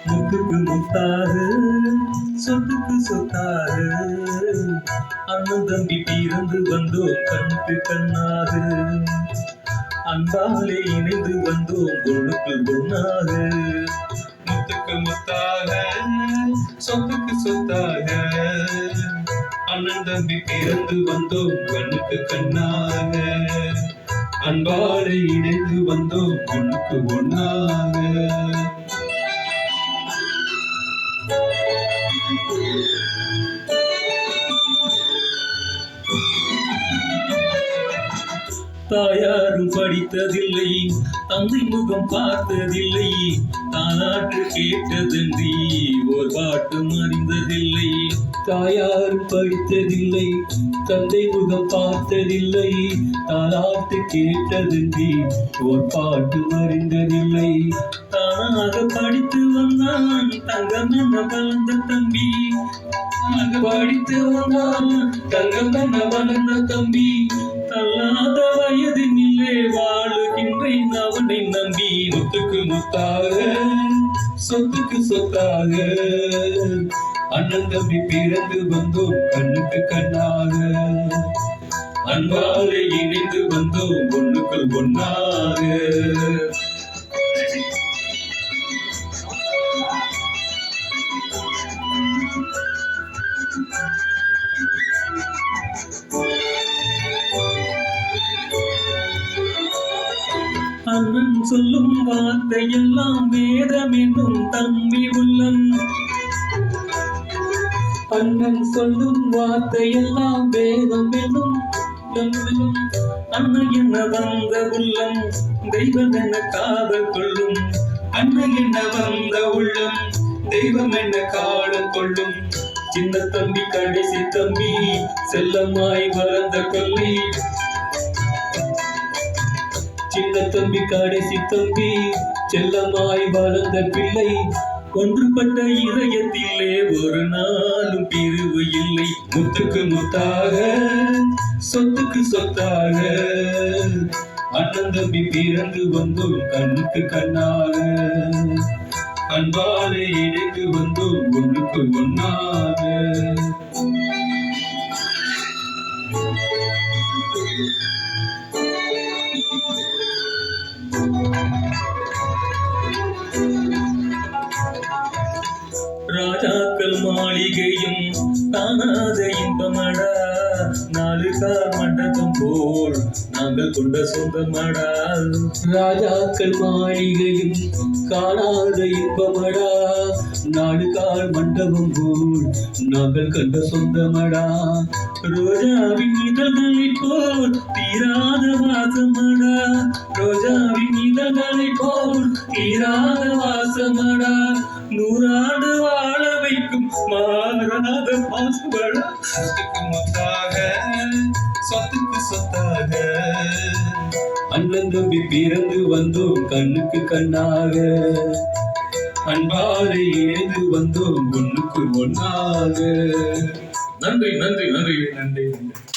முத்துக்கு முத்தாக சொத்துக்கு சொத்தாக அண்ணன் தம்பி பிறந்து வந்தோம் கண்ணுக்கு கண்ணாக அன்பாலே இணைந்து வந்தோம் பொண்ணுக்கு பொண்ணாக முத்துக்கு முத்தாக சொத்துக்கு சொத்தாக அண்ணன் தம்பி பிறந்து வந்தோம் கண்ணுக்கு கண்ணாக அன்பாலே இணைந்து வந்தோம் பொண்ணுக்கு பொண்ணாக தாயாரும் படித்ததில்லை தந்தை முகம் பார்த்ததில்லை தானாட்டு கேட்டதன்றி ஓர் பாட்டும் அறிந்ததில்லை தாயாரும் படித்ததில்லை தந்தை முகம் பார்த்ததில்லை தானாட்டு கேட்டதன்றி ஓர் பாட்டும் அறிந்ததில்லை தானாக படித்து வந்தான் தங்கம் என வளர்ந்த தம்பி படித்து வந்தான் தங்கம் என வளர்ந்த தம்பி தள்ளாத வயதினிலே வாழுகின்றேன் அவனை நம்பி முத்துக்கு முத்தாக சொத்துக்கு சொத்தாக அண்ணன் தம்பி பிறந்து வந்தோம் கண்ணுக்கு கண்ணாக அன்பாலே இணைந்து வந்தோம் பொண்ணுக்குள் பொண்ணாக அண்ணன் சொல்லும் வார்த்தையெல்லாம் வேதம் என்னும் தம்பி உள்ளம் அண்ணன் சொல்லும் வார்த்தையெல்லாம் வேதம் என்னும் தம்பியும் அண்ணன் என்ன வந்த உள்ளம் தெய்வம் என்ன காதல் கொள்ளும் அண்ணன் என்ன வந்த உள்ளம் தெய்வம் என்ன காதல் கொள்ளும் சின்ன தம்பி கடைசி தம்பி செல்லமாய் வளர்ந்த கொல்லி சின்ன தம்பி கடைசி தம்பி செல்லமாய் வளர்ந்த பிள்ளை ஒன்றுபட்ட இதயத்திலே ஒரு நாளும் பிரிவு இல்லை முத்துக்கு முத்தாக சொத்துக்கு சொத்தாக அண்ணன் தம்பி பிறந்து வந்தோம் கண்ணுக்கு கண்ணாக அன்பாலே இணைந்து வந்தோம் ஒன்றுக்கு ஒன்னாக ராஜாக்கள் மாளிகையும் காணாத இன்பமடா நாலு கால் மண்டபம் போல் நாங்கள் கொண்ட சொந்தமடா ராஜாக்கள் மாளிகையும் காணாத இன்பமடா நாலு கால் மண்டபம் போல் நாங்கள் கண்ட சொந்தமடா ரோஜாவின் இதழ்களை போல் தீராத வாசமடா ரோஜாவின் இதழ்களை போல் தீராத வாசமடா நூறாண்டு வாழ வைக்கும் மாறாத பாசுபடா சொத்துக்கு முத்தாக சொத்துக்கு சொத்தாக அண்ணன் தம்பி பிறந்து வந்தோம் கண்ணுக்கு கண்ணாக அன்பாலே இணைந்து வந்தோம் ஒண்ணுக்கு ஒன்னாக நன்றி நன்றி நன்றி நன்றி நன்றி